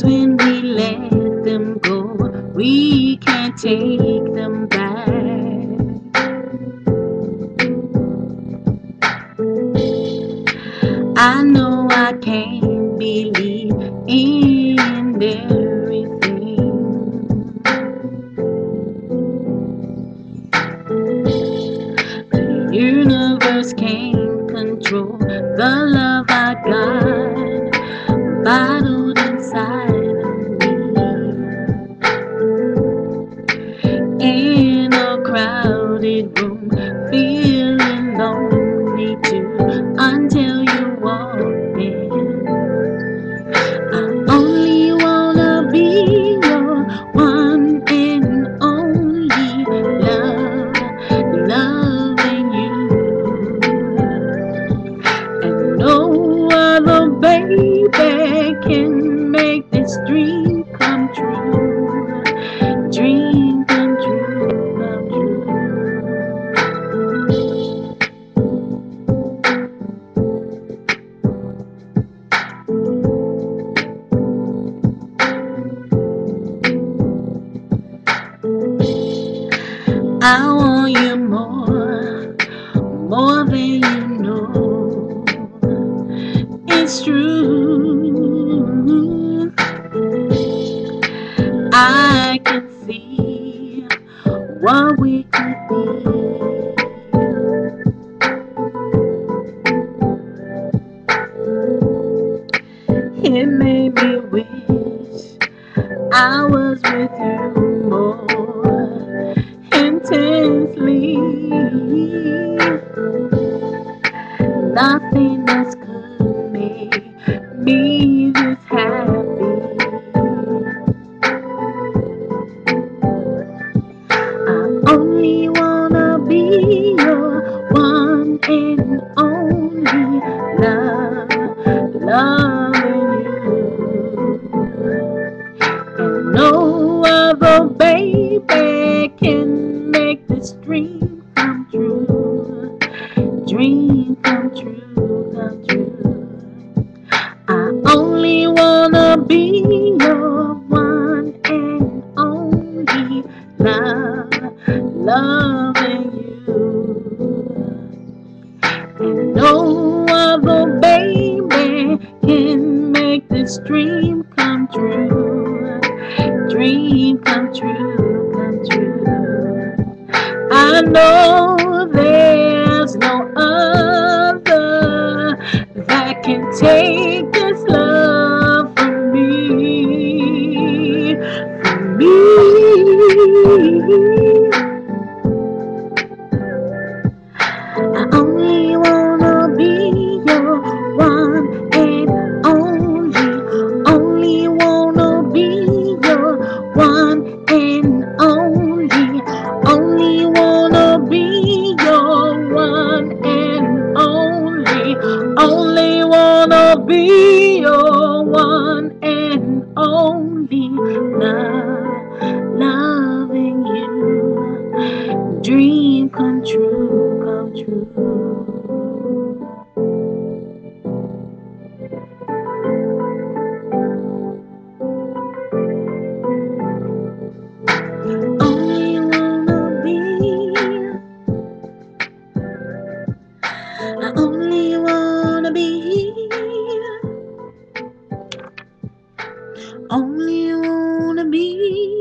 Times when we let them go, we can't take them back. I know I can't believe in everything. The universe can't control the love I got bottled inside of me. In a crowded room, feeling lonely too, until you walk in. I only wanna be your one and only love, loving you. And no other baby can make this dream come true. Dream come true, come true. I want you more than you know. It's true. I can see what we could be. It made me wish I was with you more intensely. Nothing else could make me this happy. I only wanna be your one and only love, loving you. And no other baby can make this dream come true. Dream come true, come true. I only wanna be your one and only love, loving you. And no other baby can make this dream come true. Dream come true, come true. I know there's no other that can take this love from me, from me. I only wanna be your one and only wanna be your one and only wanna be your one and only wanna be your one and only love, loving you. Dream come true, come true. Only wanna be, I only wanna be, only wanna be.